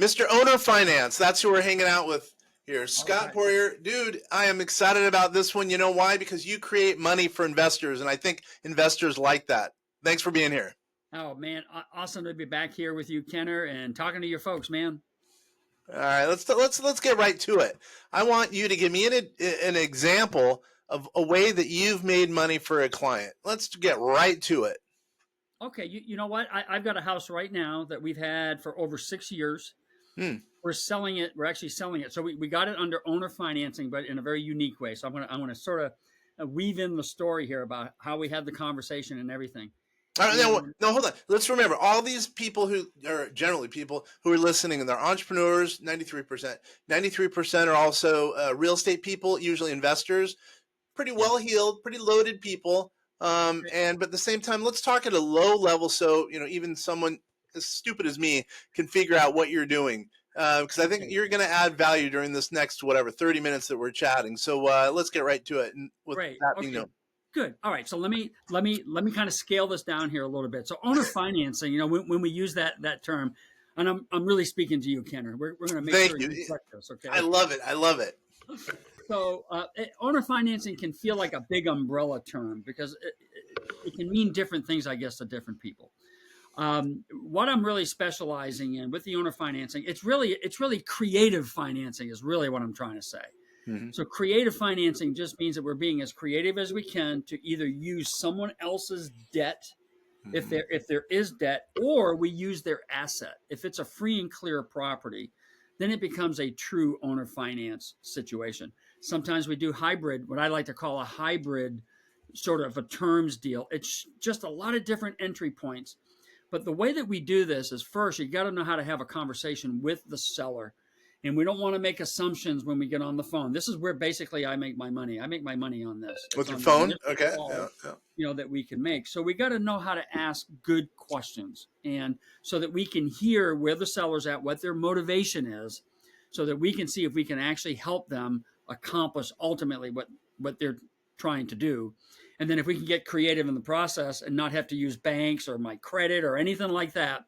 Mr. Owner Finance. That's who we're hanging out with here. Scot right. Poirier. Dude, I am excited about this one. You know why? Because you create money for investors, and I think investors like that. Thanks for being here. Oh man, awesome to be back here with you, Kenner, and talking to your folks, man. All right, let's get right to it. I want you to give me an example of a way that you've made money for a client. Let's get right to it. Okay, you know what? I've got a house right now that we've had for over 6 years. Hmm. We're selling it. We're actually selling it. So we got it under owner financing, but in a very unique way. So I'm gonna sort of weave in the story here about how we had the conversation and everything. All right, And no, hold on. Let's remember all these people who are generally people who are listening, and they're entrepreneurs. 93%. 93% are also real estate people, usually investors. Pretty well heeled, pretty loaded people. But at the same time, let's talk at a low level, so even someone as stupid as me can figure out what you're doing. Because I think you're going to add value during this next 30 minutes that we're chatting. So let's get right to it. And with Great. that being Okay. known. Good. All right. So let me kind of scale this down here a little bit. So owner financing, when we use that term, and I'm really speaking to you, Kenner. We're going to make Thank sure you. you correct this. Okay. I love it. I love it. So owner financing can feel like a big umbrella term because it can mean different things, I guess, to different people. What I'm really specializing in with the owner financing, it's really creative financing is really what I'm trying to say. Mm-hmm. So creative financing just means that we're being as creative as we can to either use someone else's debt, if there is debt, or we use their asset. If it's a free and clear property, then it becomes a true owner finance situation. Sometimes we do hybrid, what I like to call a hybrid sort of a terms deal. It's just a lot of different entry points. But the way that we do this is first, you got to know how to have a conversation with the seller. And we don't want to make assumptions when we get on the phone. This is where basically I make my money. I make my money on this. With It's your on phone? the Okay. call, Yeah. that we can make. So we got to know how to ask good questions, and so that we can hear where the seller's at, what their motivation is, so that we can see if we can actually help them accomplish ultimately what they're trying to do. And then if we can get creative in the process and not have to use banks or my credit or anything like that,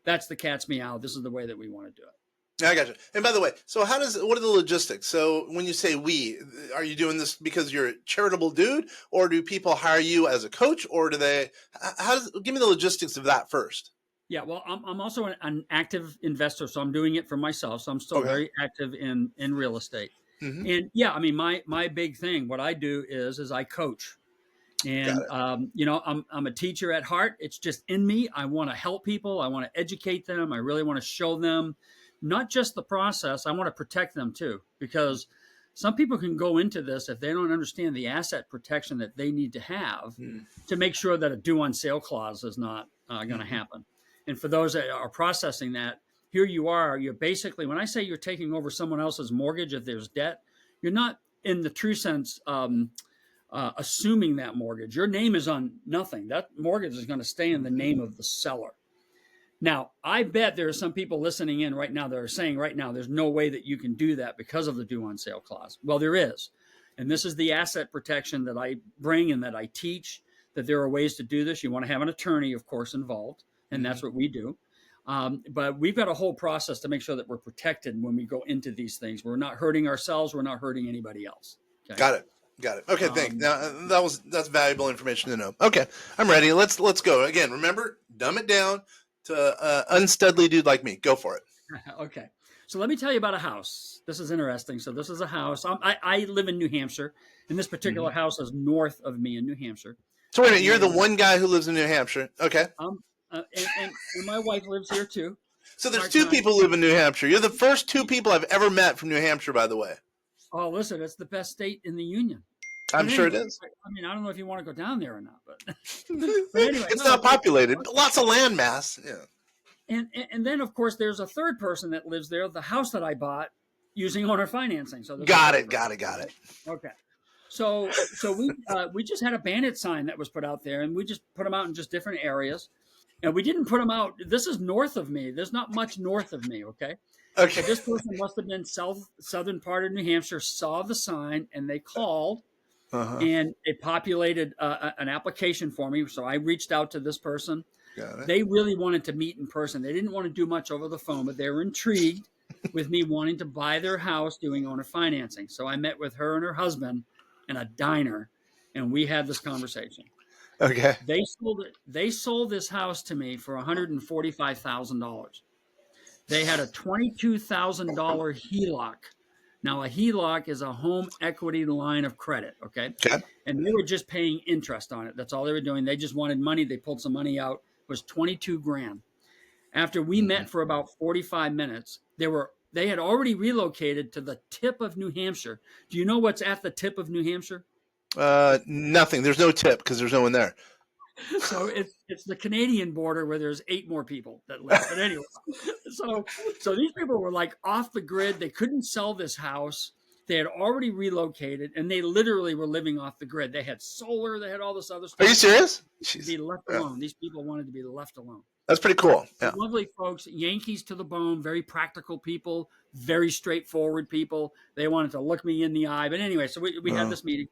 that's the cat's meow. This is the way that we want to do it. I got you. And by the way, so what are the logistics? So when you say are you doing this because you're a charitable dude, or do people hire you as a coach, or give me the logistics of that first? Yeah, well, I'm also an active investor, so I'm doing it for myself. So I'm still very active in real estate. Mm-hmm. And yeah, I mean, my big thing, what I do is I coach. And I'm a teacher at heart. It's just in me. I want to help people. I want to educate them. I really want to show them not just the process. I want to protect them too, because some people can go into this if they don't understand the asset protection that they need to have to make sure that a due on sale clause is not going to happen. And for those that are processing that, here you are. You're basically, when I say you're taking over someone else's mortgage if there's debt, you're not in the true sense assuming that mortgage. Your name is on nothing. That mortgage is going to stay in the name of the seller. Now, I bet there are some people listening in right now that are saying right now, there's no way that you can do that because of the due on sale clause. Well, there is. And this is the asset protection that I bring and that I teach, that there are ways to do this. You want to have an attorney, of course, involved, and that's what we do. But we've got a whole process to make sure that we're protected when we go into these things. We're not hurting ourselves. We're not hurting anybody else. Okay? Got it. Okay, thanks. Now that's valuable information to know. Okay, I'm ready. Let's go again. Remember, dumb it down to unsteadily dude like me. Go for it. Okay, so let me tell you about a house. This is interesting. So this is a house. I live in New Hampshire, and this particular house is north of me in New Hampshire. So wait a minute, you're the one guy who lives in New Hampshire. Okay. And my wife lives here too. So there's two people who live in New Hampshire. You're the first two people I've ever met from New Hampshire, by the way. Oh, listen, it's the best state in the union. I'm sure it is. I mean, I don't know if you want to go down there or not, but anyway, it's not populated, but lots of land mass. Yeah. And then of course there's a third person that lives there. The house that I bought using owner financing. So got it. Okay. So we just had a bandit sign that was put out there, and we just put them out in just different areas. And we didn't put them out. This is north of me. There's not much north of me. Okay. So this person must have been southern part of New Hampshire, saw the sign, and they called. And it populated an application for me. So I reached out to this person. Got it. They really wanted to meet in person. They didn't want to do much over the phone, but they were intrigued with me wanting to buy their house doing owner financing. So I met with her and her husband in a diner, and we had this conversation. Okay. They sold it. They sold this house to me for $145,000. They had a $22,000 HELOC. Now, a HELOC is a home equity line of credit, okay? Okay. And they were just paying interest on it. That's all they were doing. They just wanted money. They pulled some money out. It was 22 grand. After we Mhm. met for about 45 minutes, they had already relocated to the tip of New Hampshire. Do you know what's at the tip of New Hampshire? Nothing. There's no tip because there's no one there. So it's the Canadian border where there's 8 more people that live. But anyway, so these people were like off the grid. They couldn't sell this house. They had already relocated, and they literally were living off the grid. They had solar. They had all this other Are stuff. you serious? To be left Yeah. alone. These people wanted to be left alone. That's pretty cool. Yeah. Lovely folks, Yankees to the bone, very practical people, very straightforward people. They wanted to look me in the eye. But anyway, so we had this meeting.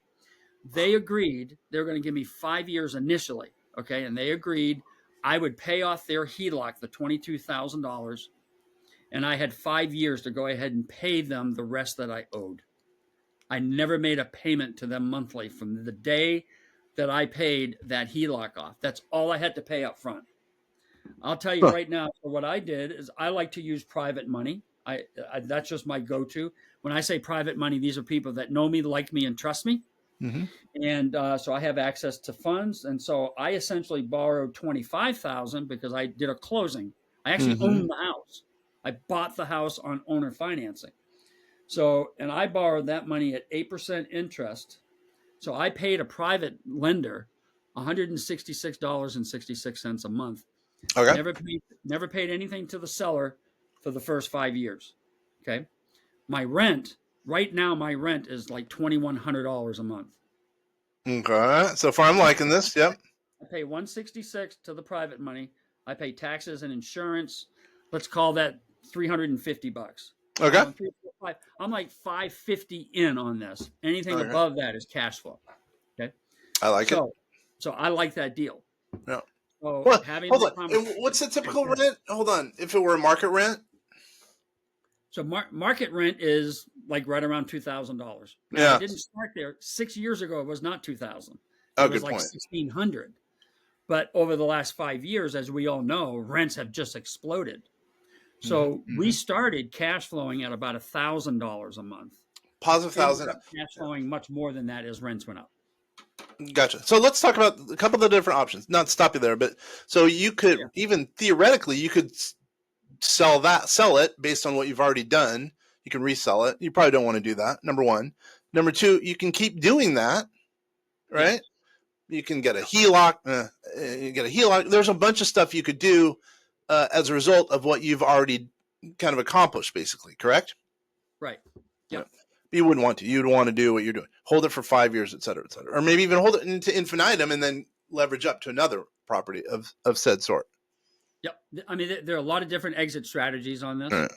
They agreed they were going to give me 5 years initially. Okay. And they agreed I would pay off their HELOC, the $22,000. And I had 5 years to go ahead and pay them the rest that I owed. I never made a payment to them monthly from the day that I paid that HELOC off. That's all I had to pay up front. I'll tell you right now, so what I did is I like to use private money. I that's just my go-to. When I say private money, these are people that know me, like me, and trust me. Mm-hmm. And so I have access to funds. And so I essentially borrowed $25,000 because I did a closing. I actually owned the house. I bought the house on owner financing. So, and I borrowed that money at 8% interest. So I paid a private lender $166.66 a month. Okay. Never paid anything to the seller for the first 5 years. Okay. My rent, right now, my rent is like $2,100 a month. Okay. So far, I'm liking this. Yep. I pay $166 to the private money. I pay taxes and insurance. Let's call that $350. Okay. I'm like $550 in on this. Anything above that is cash flow. Okay. I like it. So I like that deal. Yeah. So Well, hold on. conversation. What's the typical rent? Hold on. If it were a market rent? So market rent is like right around $2,000. Yeah. I didn't start there 6 years ago. It was not 2,000. Oh, It was good like point. 1,600. But over the last 5 years, as we all know, rents have just exploded. So we started cash flowing at about $1,000 a month. Positive $1,000. Cash flowing much more than that as rents went up. Gotcha. So let's talk about a couple of different options. Not to stop you there, but so you could even theoretically you could sell it based on what you've already done. You can resell it. You probably don't want to do that. Number one. Number two, you can keep doing that, right? Yes. You can get a HELOC. There's a bunch of stuff you could do as a result of what you've already kind of accomplished, basically. Correct? Right. Yeah. You wouldn't want to. You'd want to do what you're doing. Hold it for 5 years, et cetera, or maybe even hold it into infinitum and then leverage up to another property of said sort. Yep. I mean, there are a lot of different exit strategies on this. Right.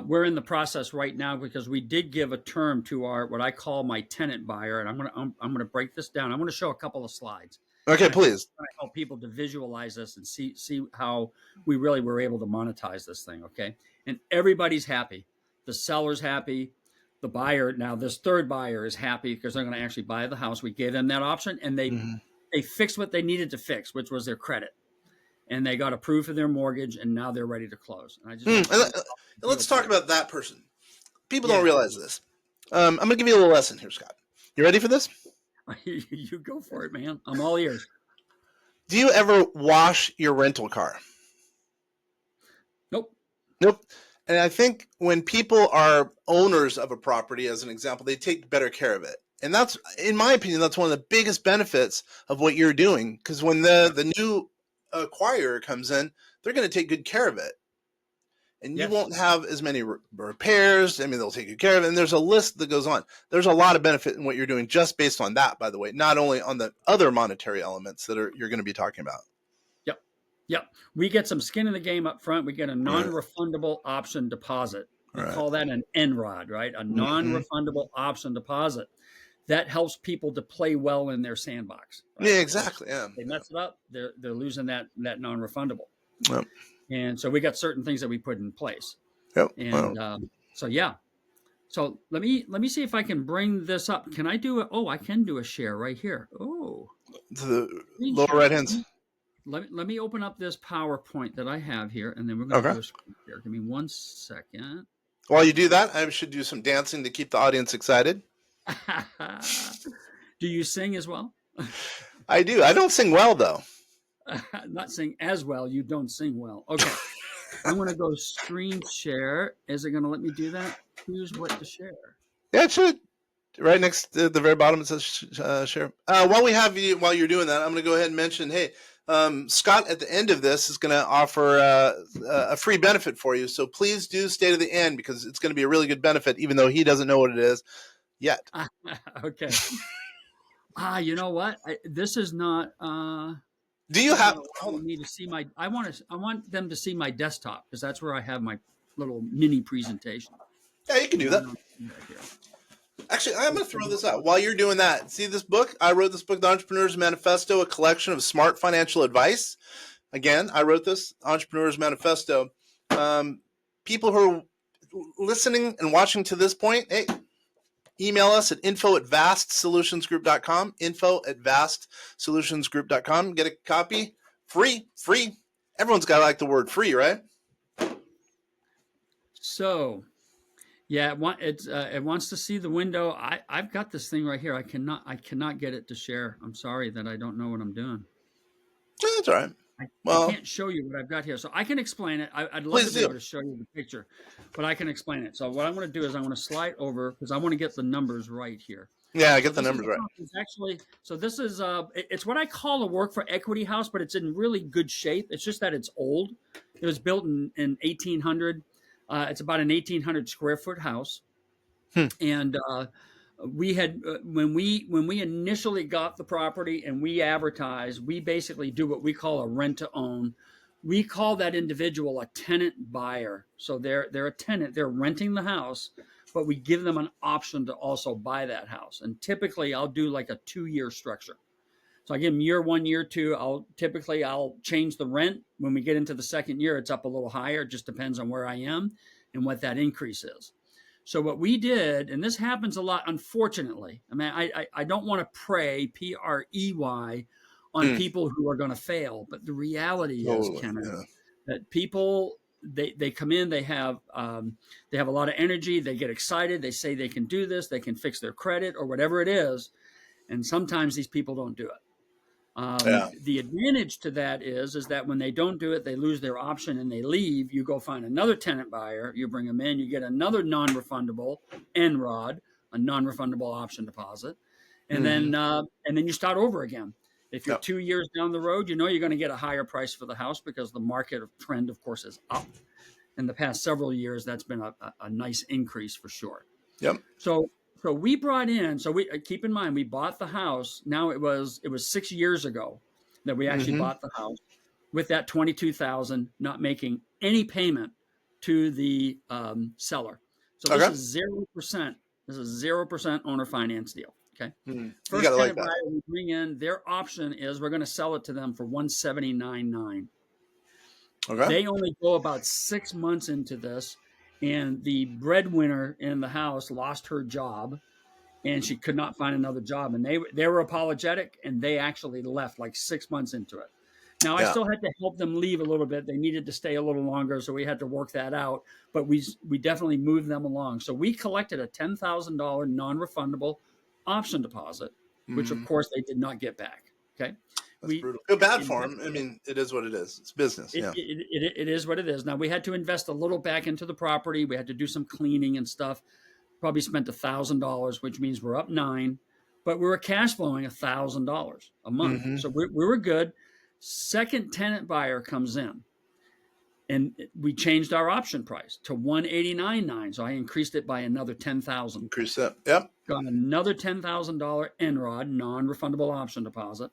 We're in the process right now because we did give a term to what I call my tenant buyer, and I'm gonna break this down. I'm gonna show a couple of slides. Okay, please. I help people to visualize this and see how we really were able to monetize this thing. Okay, and everybody's happy. The seller's happy. The buyer, now this third buyer, is happy because they're going to actually buy the house. We gave them that option, and they fixed what they needed to fix, which was their credit. And they got approved for their mortgage, and now they're ready to close. And I just let's talk about that person. People don't realize this. I'm going to give you a little lesson here, Scott. You ready for this? You go for it, man. I'm all ears. Do you ever wash your rental car? Nope. And I think when people are owners of a property, as an example, they take better care of it. And that's, in my opinion, that's one of the biggest benefits of what you're doing. Because when the new acquirer comes in, they're going to take good care of it. And you won't have as many repairs. I mean, they'll take good care of it. And there's a list that goes on. There's a lot of benefit in what you're doing just based on that, by the way, not only on the other monetary elements that you're going to be talking about. Yep. We get some skin in the game up front. We get a non-refundable option deposit. We call that an NROD, right? A non-refundable option deposit. that helps people to play well in their sandbox. Right? Yeah, Because exactly. Yeah. they mess it up, they're losing that non-refundable. Yep. And so we got certain things that we put in place. Yep. Well, And so yeah. So let me see if I can bring this up. Can I do it? Oh, I can do a share right here. Oh, to the screen lower share. right hands. Let me open up this PowerPoint that I have here, and then we're going to Okay. do a screen share. Give me 1 second. While you do that, I should do some dancing to keep the audience excited. Do you sing as well? I do. I don't sing well though. Not sing as well. You don't sing well. Okay. I'm going to go screen share. Is it going to let me do that? Choose what to share. Yeah, it should. Right next to the very bottom, it says share. While you're doing that, I'm going to go ahead and mention, hey, Scott at the end of this is going to offer a free benefit for you. So please do stay to the end because it's going to be a really good benefit, even though he doesn't know what it is yet. Okay. You know what? This is not. Do you have me to see my? I want them to see my desktop because that's where I have my little mini presentation. Yeah, you can do that. Actually, I'm going to throw this out while you're doing that. See this book? I wrote this book, The Entrepreneur's Manifesto, a collection of smart financial advice. Again, I wrote this, Entrepreneur's Manifesto. People who are listening and watching to this point, hey, email us at info@vastsolutionsgroup.com, info@vastsolutionsgroup.com. Get a copy. Free. Everyone's got to like the word free, right? So, yeah, it wants to see the window. I've got this thing right here. I cannot get it to share. I'm sorry that I don't know what I'm doing. That's all right. I can't show you what I've got here, so I can explain it. I'd love to be able to show you the picture, but I can explain it. So what I'm going to do is I'm going to slide over because I want to get the numbers right here. Yeah, get the numbers right. Actually, so this is it's what I call a work for equity house, but it's in really good shape. It's just that it's old. It was built in 1800. It's about an 1,800 square foot house, and we had when we initially got the property and we advertised, we basically do what we call a rent to own. We call that individual a tenant buyer. So they're a tenant. They're renting the house, but we give them an option to also buy that house. And typically, I'll do like a 2-year structure. So I give them year 1, year 2. I'll change the rent. When we get into the second year, it's up a little higher. It just depends on where I am and what that increase is. So what we did, and this happens a lot, unfortunately. I mean, I don't want to prey, PREY, on people who are going to fail. But the reality is, Kenneth, that people, they come in, they have a lot of energy. They get excited. They say they can do this. They can fix their credit or whatever it is. And sometimes these people don't do it. The advantage to that is that when they don't do it, they lose their option and they leave. You go find another tenant buyer, you bring them in, you get another non-refundable NROD, a non-refundable option deposit, and then you start over again. If you're 2 years down the road, you know you're going to get a higher price for the house because the market trend, of course, is up. In the past several years, that's been a nice increase for sure. Yep. So we brought in. So we keep in mind we bought the house. Now it was 6 years ago that we actually bought the house with that $22,000, not making any payment to the seller. So this is 0%. This is 0% owner finance deal. Okay. First tenant buyer we bring in, their option is we're going to sell it to them for $179,900. Okay. They only go about 6 months into this. And the breadwinner in the house lost her job and she could not find another job. And they were apologetic and they actually left like 6 months into it. Now, I still had to help them leave a little bit. They needed to stay a little longer, so we had to work that out. But we definitely moved them along. So we collected a $10,000 non-refundable option deposit, which, of course, they did not get back. Okay. That's brutal. Feel bad for them. I mean, it is what it is. It's business. It is what it is. Now, we had to invest a little back into the property. We had to do some cleaning and stuff. Probably spent $1,000, which means we're up $9,000. But we were cash flowing $1,000 a month. So we were good. Second tenant buyer comes in. And we changed our option price to $189,900. So I increased it by another $10,000. Increase that. Yep. Got another $10,000 NROD, non-refundable option deposit.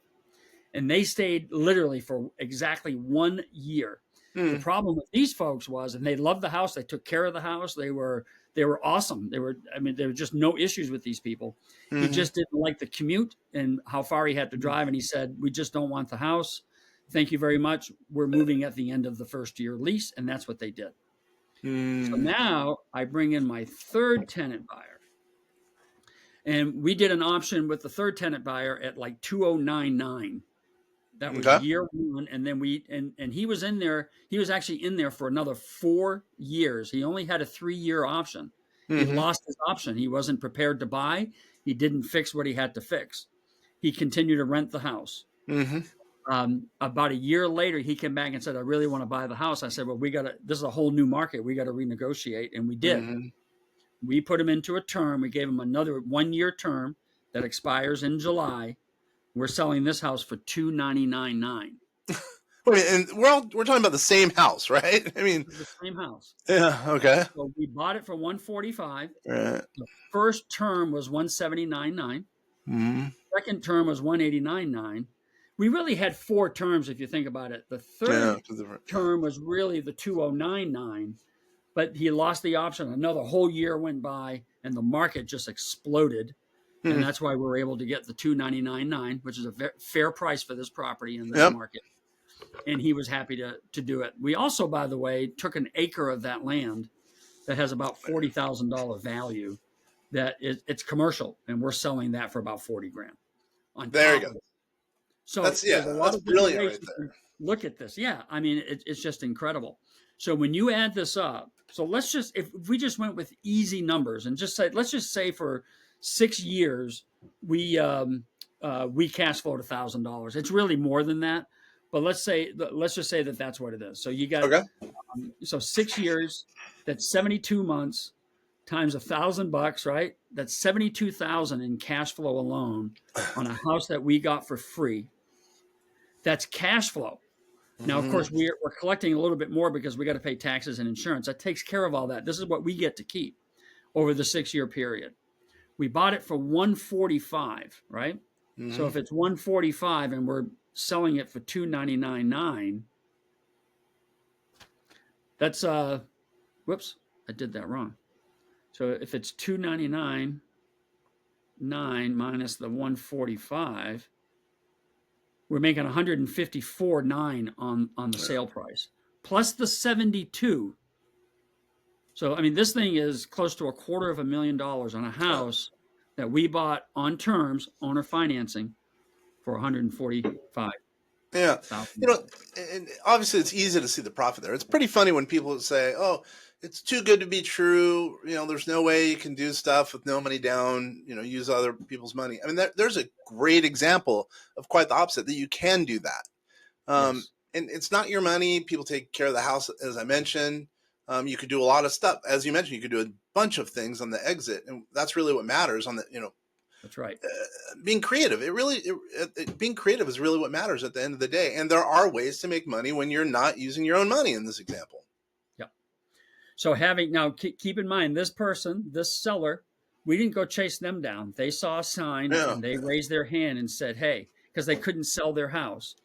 And they stayed literally for exactly 1 year. The problem with these folks was, and they loved the house, they took care of the house, they were They were awesome. I mean, there were just no issues with these people. He Hmm. just didn't like the commute and how far he had to drive. And he said, we just don't want the house. Thank you very much. We're moving at the end of the first year lease. And that's what they did. So Mm. now I bring in my third tenant buyer. And we did an option with the third tenant buyer at like 2099. That was Okay. year one. And then and he was in there. He was actually in there for another 4 years. He only had a 3-year option. He Hmm. lost his option. He wasn't prepared to buy. He didn't fix what he had to fix. He continued to rent the house. Hmm. About a year later, he came back and said, I really want to buy the house. I said, well, this is a whole new market. We got to renegotiate. And we did. Hmm. We put him into a term. We gave him another 1-year term that expires in July. We're selling this house for $299,900. Wait, and we're talking about the same house, right? I mean, The same house. yeah. Okay. So we bought it for 145. Right. The first term was 179.9. Hmm. Second term was 189.9. We really had 4 terms if you think about it. The Yeah. third term was really the 209.9, but he lost the option. Another whole year went by and the market just exploded. And Hmm. that's why we were able to get the 299.9, which is a fair price for this property in this Yep. market. And he was happy to do it. We also, by the way, took an acre of that land that has about $40,000 value. It's commercial, and we're selling that for about 40 grand on There you top go. of it. So there's a lot That's of different brilliant ways right you there. can look at this. Yeah, I mean, it's just incredible. So when you add this up, so if we just went with easy numbers and just say, let's just say for 6 years we cash flowed $1,000. It's really more than that, but let's just say that that's what it is. So you got Okay. 6 years, that's 72 months times $1,000, right? That's 72,000 in cash flow alone on a house that we got for free. That's cash flow. Now, of Hmm. course, we're collecting a little bit more because we got to pay taxes and insurance. That takes care of all that. This is what we get to keep over the 6-year period. We bought it for 145, right? So Hmm. if it's 145 and we're selling it for 299.9, that's whoops, I did that wrong. So if it's 299.9 minus the 145, we're making 154.9 on the sale price plus the 72. So I mean, this thing is close to $250,000 on a house that we bought on terms, owner financing, for 145,000. Yeah. You know, and obviously it's easy to see the profit there. It's pretty funny when people say, "Oh, it's too good to be true." You know, there's no way you can do stuff with no money down. You know, use other people's money. I mean, there's a great example of quite the opposite that you can do that. Yes, And it's not your money. People take care of the house, as I mentioned. You could do a lot of stuff, as you mentioned. You could do a bunch of things on the exit, and that's really what matters. On the that's right. being creative. Being creative is really what matters at the end of the day. And there are ways to make money when you're not using your own money. In this example, Yeah. So keep in mind, this seller, we didn't go chase them down. They saw a sign yeah, and they raised their hand and said, "Hey," because they couldn't sell their house.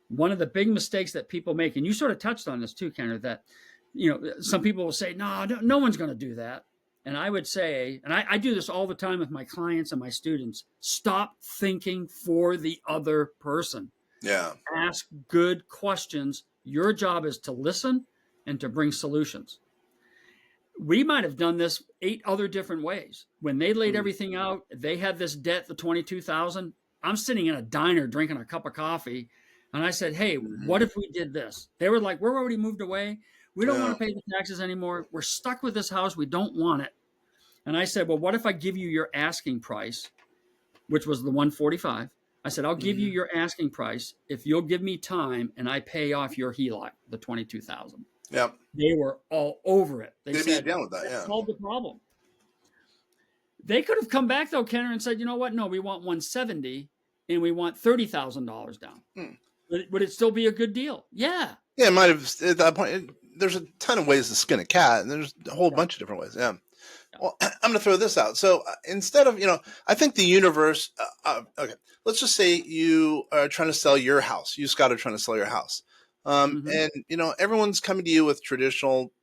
One of the big mistakes that people make, and you sort of touched on this too, Kenner, that some people will say, no one's going to do that. And I would say, and I do this all the time with my clients and my students, stop thinking for the other person. yeah, Ask good questions. Your job is to listen and to bring solutions. We might have done this 8 other different ways. When they laid everything out, they had this debt, the 22,000. I'm sitting in a diner drinking a cup of coffee, and I said, "Hey, what mm-hmm. if we did this?" They were like, "We're already moved away. We don't Yeah, want to pay the taxes anymore. We're stuck with this house. We don't want it." And I said, "Well, what if I give you your asking price, which was the 145?" I said, "I'll give you mm-hmm. your asking price if you'll give me time and I pay off your HELOC, the 22,000." Yeah. They were all over it. They They'd be said, down with that. "That Yeah, solved the problem." They could have come back though, Kenner, and said, "You know what? No, we want 170 and we want $30,000 down." hmm. Would it still be a good deal? Yeah. Yeah. It might have at that point. There's a ton of ways to skin a cat, and there's a whole Yeah. bunch of different ways. Yeah. Yeah. Well, I'm going to throw this out. So instead of, I think the universe, okay, let's just say you are trying to sell your house. You, Scott, are trying to sell your house. Mm-hmm. And, everyone's coming to you with traditional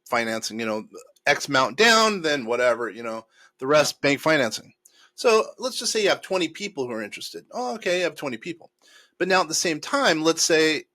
financing, X amount down, then whatever, the Yeah. rest bank financing. So let's just say you have 20 people who are interested. Oh, okay, you have 20 people. But now at the same time, let's say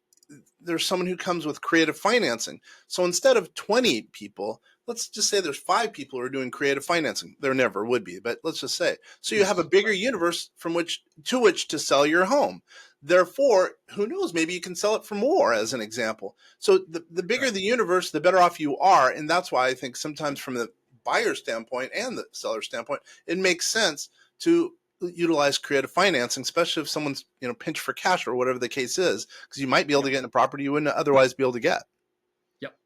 there's someone who comes with creative financing. So instead of 20 people, let's just say there's 5 people who are doing creative financing. There never would be, but let's just say. So you have a Yes. bigger universe from which to sell your home. Therefore, who knows, maybe you can sell it for more, as an example. So the bigger Right. the universe, the better off you are. And that's why I think sometimes from the buyer standpoint and the seller standpoint, it makes sense to utilize creative financing, especially if someone's pinched for cash or whatever the case is, because you might be able to Yep. get in a property you wouldn't otherwise be able to get. Yep.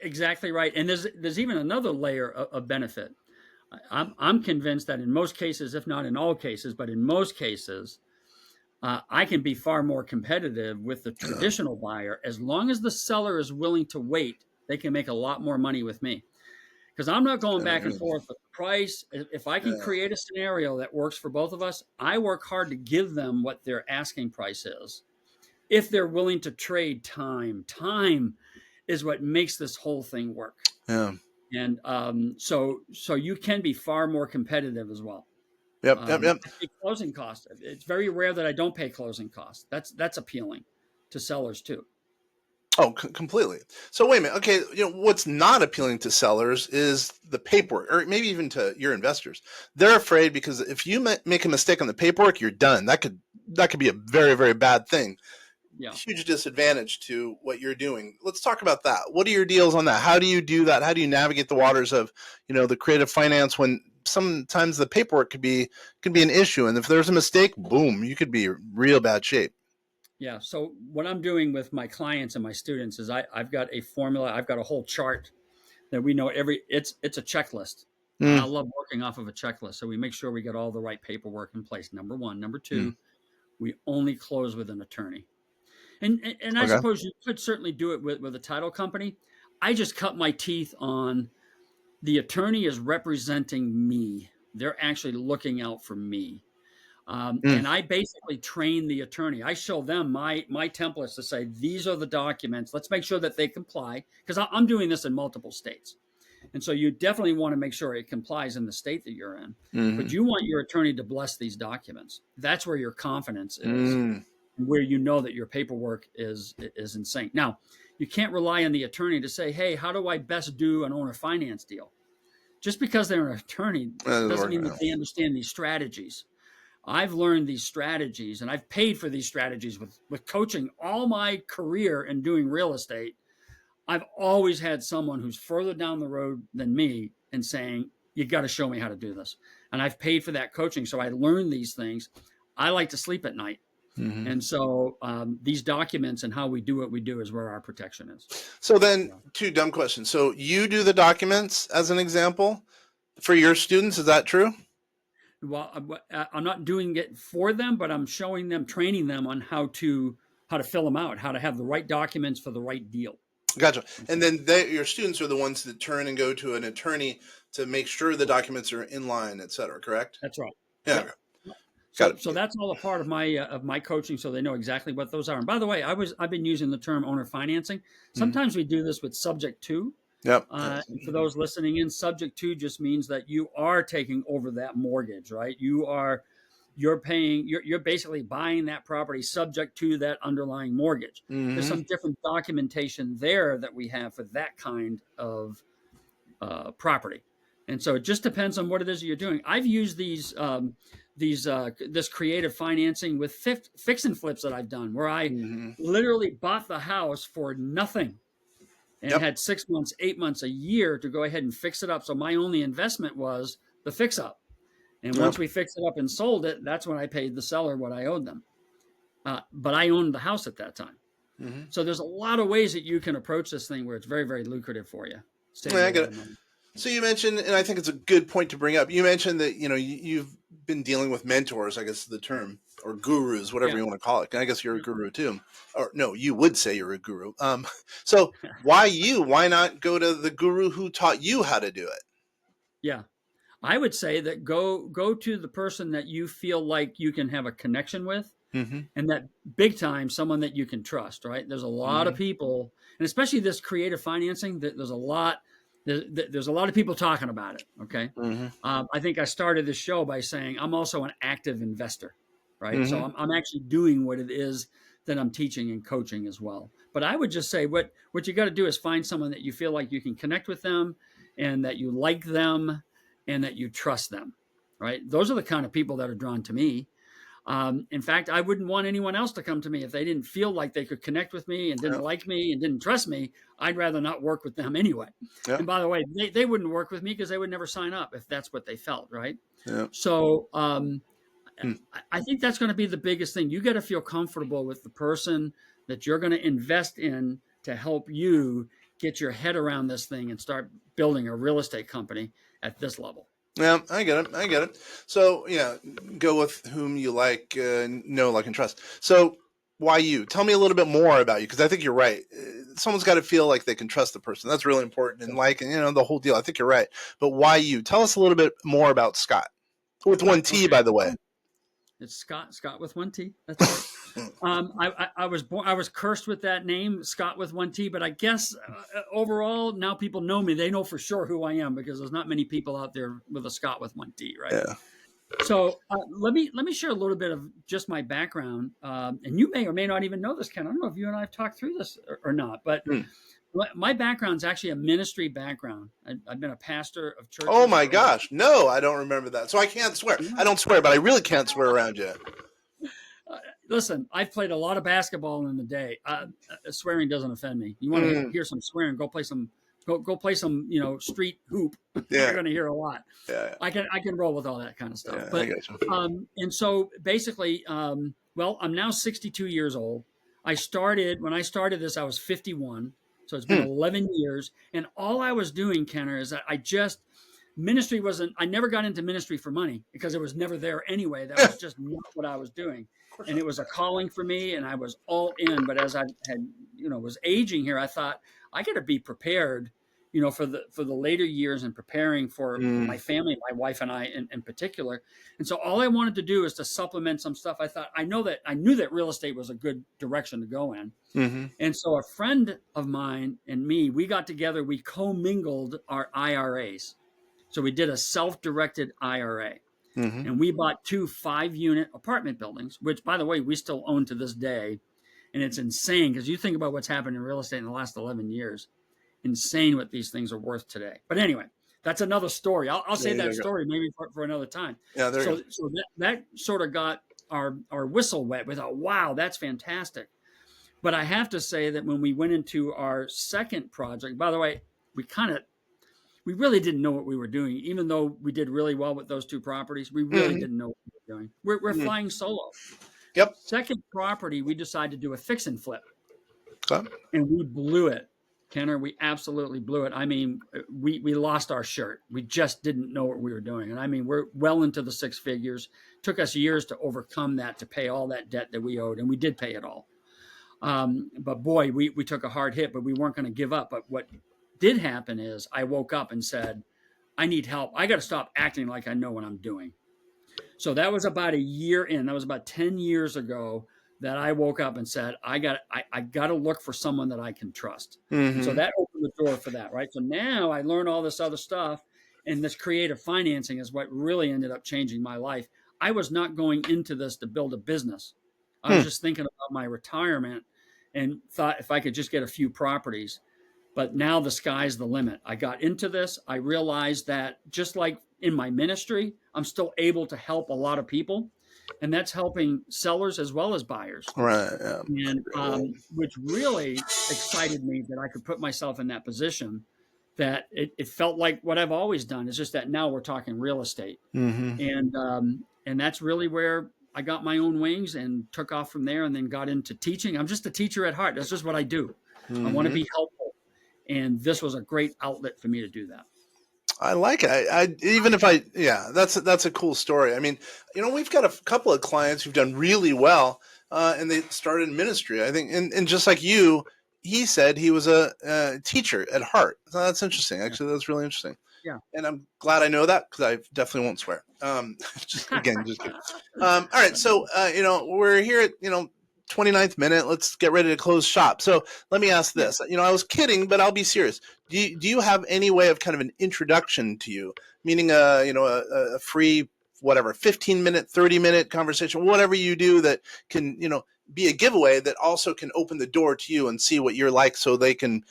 Exactly right. And there's even another layer of benefit. I'm convinced that in most cases, if not in all cases, but in most cases, I can be far more competitive with the traditional buyer as long as the seller is willing to wait. They can make a lot more money with me because I'm not going back and forth with the price. If I can Yeah. create a scenario that works for both of us, I work hard to give them what their asking price is. If they're willing to trade time, time is what makes this whole thing work. Yeah. And so you can be far more competitive as well. Yep. Yep. Yep. I pay closing costs. It's very rare that I don't pay closing costs. That's appealing to sellers too. Oh, completely. So wait a minute. Okay, what's not appealing to sellers is the paperwork, or maybe even to your investors. They're afraid because if you make a mistake on the paperwork, you're done. That could be a very, very bad thing. Yeah. Huge disadvantage to what you're doing. Let's talk about that. What are your deals on that? How do you do that? How do you navigate the waters of the creative finance when sometimes the paperwork could be an issue, and if there's a mistake, boom, you could be in real bad shape. Yeah. So what I'm doing with my clients and my students is I've got a formula. I've got a whole chart that we know it's a checklist. I Mm, love working off of a checklist. So we make sure we get all the right paperwork in place. Number one. Number mm, two, we only close with an attorney. And I okay. suppose you could certainly do it with a title company. I just cut my teeth on the attorney is representing me. They're actually looking out for me. Mm, And I basically train the attorney. I show them my templates to say, these are the documents. Let's make sure that they comply because I'm doing this in multiple states. And so you definitely want to make sure it complies in the state that you're in. But mm, you want your attorney to bless these documents. That's where your confidence is, mm. where you know that your paperwork is in sync. Now, you can't rely on the attorney to say, hey, how do I best do an owner finance deal? Just because they're an attorney That doesn't doesn't work mean right that now. they understand these strategies. I've learned these strategies and I've paid for these strategies with coaching all my career and doing real estate. I've always had someone who's further down the road than me and saying, you got to show me how to do this. And I've paid for that coaching. So I learned these things. I like to sleep at night. Hmm. And so these documents and how we do what we do is where our protection is. So then, Yeah. two dumb questions. So you do the documents as an example for your students. Is that true? Well, I'm not doing it for them, but I'm showing them, training them on how to fill them out, how to have the right documents for the right deal. Gotcha. And then your students are the ones that turn and go to an attorney to make sure the documents are in line, et cetera. Correct? That's right. Yeah. Yep. Okay. Got So it. that's all a part of my coaching, so they know exactly what those are. And by the way, I've been using the term owner financing. Mhm. Sometimes we do this with subject to. Yep. And for those listening in, subject to just means that you are taking over that mortgage, right? You're basically buying that property subject to that underlying mortgage. There's Hmm. some different documentation there that we have for that kind of property. And so it just depends on what it is that you're doing. I've used this creative financing with fix and flips that I've done, where I Hmm. literally bought the house for nothing and Yep. had 6 months, 8 months, a year to go ahead and fix it up. So my only investment was the fix up. And Yep. once we fixed it up and sold it, that's when I paid the seller what I owed them. But I owned the house at that time. Hmm. So there's a lot of ways that you can approach this thing where it's very, very lucrative for you. Save Yeah, you I a get lot it. of money. So you mentioned, and I think it's a good point to bring up. You mentioned that you've been dealing with mentors, I guess is the term, or gurus, whatever Yeah. you want to call it. And I guess you're a guru too, or no, you would say you're a guru. So why you? Why not go to the guru who taught you how to do it? Yeah. I would say that go to the person that you feel like you can have a connection with, Hmm. and that big time someone that you can trust, right? There's a lot of Hmm. people, and especially this creative financing, that there's a lot there's a lot of people talking about it. Okay. Mm-hmm. I think I started the show by saying I'm also an active investor, right? So Mm-hmm. I'm actually doing what it is that I'm teaching and coaching as well. But I would just say what you got to do is find someone that you feel like you can connect with them, and that you like them, and that you trust them, right? Those are the kind of people that are drawn to me. In fact, I wouldn't want anyone else to come to me if they didn't feel like they could connect with me and didn't Yeah. like me and didn't trust me. I'd rather not work with them anyway. Yeah. And by the way, they wouldn't work with me because they would never sign up if that's what they felt, right? Yeah. So Hmm. I think that's going to be the biggest thing. You got to feel comfortable with the person that you're going to invest in to help you get your head around this thing and start building a real estate company at this level. Yeah, I get it. I get it. So, yeah, go with whom you like, know, like, and trust. So, why you? Tell me a little bit more about you, because I think you're right. Someone's got to feel like they can trust the person. That's really important. And, like, the whole deal. I think you're right. But why you? Tell us a little bit more about Scott. With one T, Okay. by the way. It's Scott with one T. That's right. I was born. I was cursed with that name, Scott with one T. But I guess overall, now people know me. They know for sure who I am because there's not many people out there with a Scott with one T, right? Yeah. So let me share a little bit of just my background, and you may or may not even know this, Ken. I don't know if you and I have talked through this or not, but Hmm. my background is actually a ministry background. I've been a pastor of Oh, churches my for over. gosh. No, I don't remember that. So, I can't swear. I don't swear, but I really can't swear around you. Listen, I've played a lot of basketball in the day. Swearing doesn't offend me. You want to Mm. hear some swearing? Go play some. Go play some. Street hoop. You're Yeah. going to hear a lot. Yeah. I can roll with all that kind of stuff. Yeah. I But got you. and so basically, well, I'm now 62 years old. When I started this, I was 51. So it's been Hmm. 11 years, and all I was doing, Kenner, is that ministry wasn't. I never got into ministry for money because it was never there anyway. That was just not what I was doing, and it was a calling for me, and I was all in. But as I had, was aging here, I thought I got to be prepared, for the later years and preparing for Mm. my family, my wife and I in particular. And so all I wanted to do is to supplement some stuff. I knew that real estate was a good direction to go in. Mm-hmm. And so a friend of mine and me, we got together, we commingled our IRAs. So we did a self-directed IRA, Mm-hmm. and we bought 2 5-unit apartment buildings, which, by the way, we still own to this day. And it's insane because you think about what's happened in real estate in the last 11 years. Insane what these things are worth today. But anyway, that's another story. I'll save There that you go. story maybe for another time. Yeah, there you go. So that sort of got our whistle wet. We thought, wow, that's fantastic. But I have to say that when we went into our second project, by the way, we really didn't know what we were doing, even though we did really well with those 2 properties. We really Mm-hmm. didn't know what we were doing. We're Mm-hmm. flying solo. Yep. Second property, we decided to do a fix and flip, Okay. and we blew it. Kenner, we absolutely blew it. I mean, we lost our shirt. We just didn't know what we were doing. And I mean, we're well into the 6 figures. Took us years to overcome that, to pay all that debt that we owed, and we did pay it all. But boy, we took a hard hit, but we weren't going to give up. But what did happen is I woke up and said, I need help. I got to stop acting like I know what I'm doing. So that was about a year in. That was about 10 years ago that I woke up and said, I got to look for someone that I can trust. Mm-hmm. And so that opened the door for that, right? So now I learned all this other stuff, and this creative financing is what really ended up changing my life. I was not going into this to build a business. I was just thinking about my retirement and thought if I could just get a few properties. But now the sky's the limit. I got into this. I realized that just like in my ministry, I'm still able to help a lot of people. And that's helping sellers as well as buyers. Right. Yeah. And which really excited me that I could put myself in that position, that it felt like what I've always done. It's just that now we're talking real estate. Mm-hmm. And that's really where I got my own wings and took off from there, and then got into teaching. I'm just a teacher at heart. That's just what I do. Mm-hmm. I want to be helpful. And this was a great outlet for me to do that. I like it. That's a cool story. I mean, we've got a couple of clients who've done really well, and they started in ministry. I think, and just like you, he said he was a teacher at heart. So that's interesting. Actually, that's really interesting. Yeah. And I'm glad I know that, because I definitely won't swear. Just kidding. All right. So, we're here at, 29th minute. Let's get ready to close shop. So let me ask this. I was kidding, but I'll be serious. Do you have any way of kind of an introduction to you, meaning a free, whatever, 15-minute, 30-minute conversation, whatever you do that can, be a giveaway that also can open the door to you and see what you're like, so they can,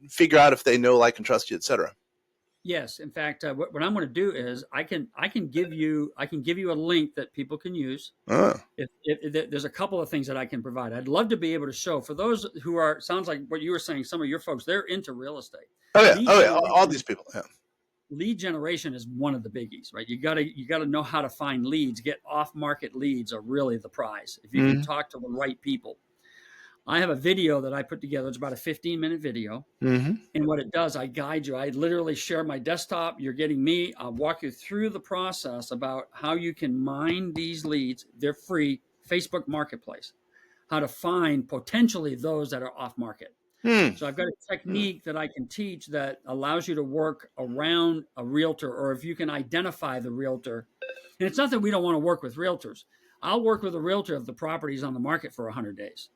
figure out if they know, like, and trust you, etc. Yes. In fact, what I'm going to do is I can give you a link that people can use. If there's a couple of things that I can provide. I'd love to be able to show for those who are, sounds like what you were saying, some of your folks, they're into real estate. Oh yeah, all these people. Yeah. Lead generation is one of the biggies, right? You gotta know how to find leads. Get off market leads are really the prize. If you can talk to the right people. I have a video that I put together. It's about a 15-minute video. And what it does, I guide you. I literally share my desktop. You're getting me. I'll walk you through the process about how you can mine these leads. They're free. Facebook Marketplace. How to find potentially those that are off market. So I've got a technique that I can teach that allows you to work around a realtor, or if you can identify the realtor. And it's not that we don't want to work with realtors. I'll work with a realtor if the property is on the market for 100 days.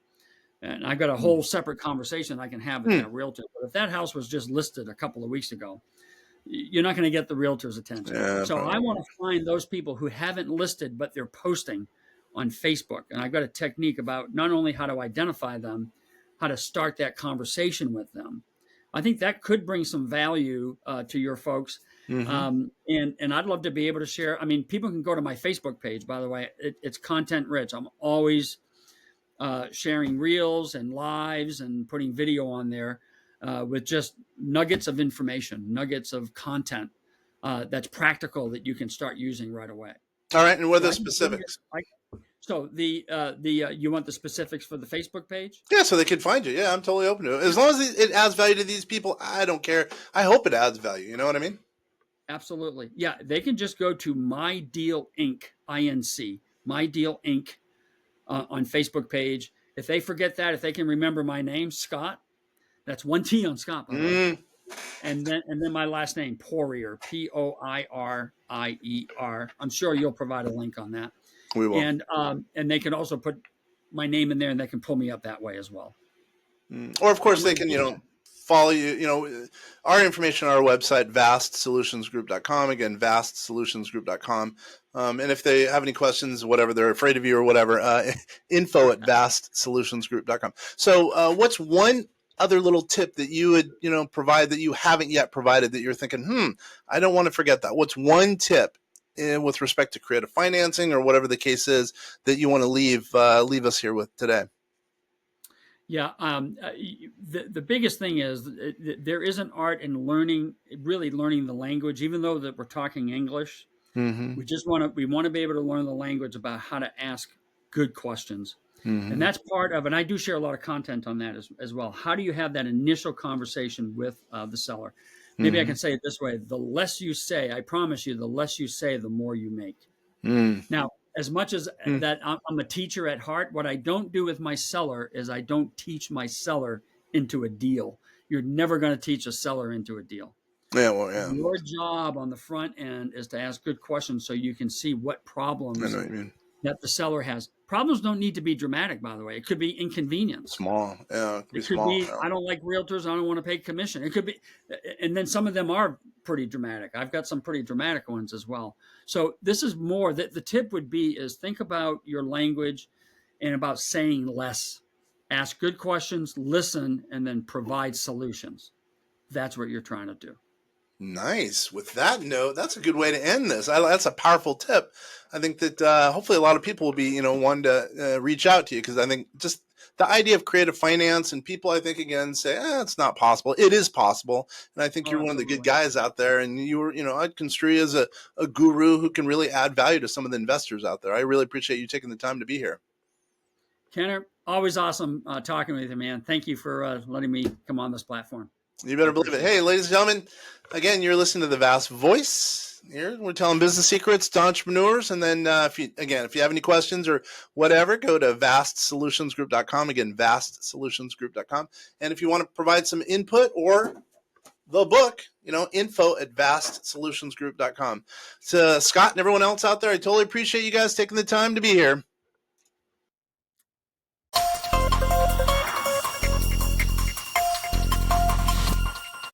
And I've got a whole separate conversation I can have with that realtor. But if that house was just listed a couple of weeks ago, you're not going to get the realtor's attention. Yeah, so I want to find those people who haven't listed, but they're posting on Facebook. And I've got a technique about not only how to identify them, how to start that conversation with them. I think that could bring some value to your folks. And I'd love to be able to share. I mean, people can go to my Facebook page, by the way. It's content rich. I'm always sharing reels and lives and putting video on there with just nuggets of information, nuggets of content that's practical that you can start using right away. All right. And what are the specifics? So you want the specifics for the Facebook page? Yeah, so they can find you. Yeah, I'm totally open to it. As long as it adds value to these people, I don't care. I hope it adds value. You know what I mean? Absolutely. Yeah, they can just go to My Deal Inc. INC, My Deal Inc. On Facebook page. If they forget that, if they can remember my name, Scott, that's one T on Scott, by the way. And then my last name, Poirier, Poirier. I'm sure you'll provide a link on that. We will. And they can also put my name in there, and they can pull me up that way as well. Or of course they can, follow you. Our information on our website, vastsolutionsgroup.com. Again, vastsolutionsgroup.com. And if they have any questions, whatever, they're afraid of you or whatever, info@vastsolutionsgroup.com. So what's one other little tip that you would, provide that you haven't yet provided that you're thinking, I don't want to forget that? What's one tip with respect to creative financing or whatever the case is that you want to leave us here with today? Yeah, the biggest thing is there is an art in really learning the language, even though that we're talking English. We just want to be able to learn the language about how to ask good questions. And that's part of, and I do share a lot of content on that as well. How do you have that initial conversation with the seller? Maybe I can say it this way: the less you say, I promise you, the less you say, the more you make. Now, as much as that I'm a teacher at heart, what I don't do with my seller is I don't teach my seller into a deal. You're never going to teach a seller into a deal. Yeah, well, yeah. Your job on the front end is to ask good questions so you can see what problems that the seller has. Problems don't need to be dramatic, by the way. It could be inconvenience. Small. Yeah, it could be, yeah. I don't like realtors. I don't want to pay commission. It could be, and then some of them are pretty dramatic. I've got some pretty dramatic ones as well. So this is more that the tip would be is think about your language and about saying less. Ask good questions, listen, and then provide solutions. That's what you're trying to do. Nice. With that note, that's a good way to end this. That's a powerful tip. I think that hopefully a lot of people will be, wanting to reach out to you, because I think just the idea of creative finance, and people, I think, again, say, it's not possible. It is possible. And I think you're one of the good guys out there, and I'd construe you as a guru who can really add value to some of the investors out there. I really appreciate you taking the time to be here. Kenner, always awesome talking with you, man. Thank you for letting me come on this platform. You better believe it. Hey, ladies and gentlemen, again, you're listening to The Vast Voice. Here, we're telling business secrets to entrepreneurs. And then, if you have any questions or whatever, go to vastsolutionsgroup.com. Again, vastsolutionsgroup.com. And if you want to provide some input or the book, info@vastsolutionsgroup.com. So, Scott and everyone else out there, I totally appreciate you guys taking the time to be here.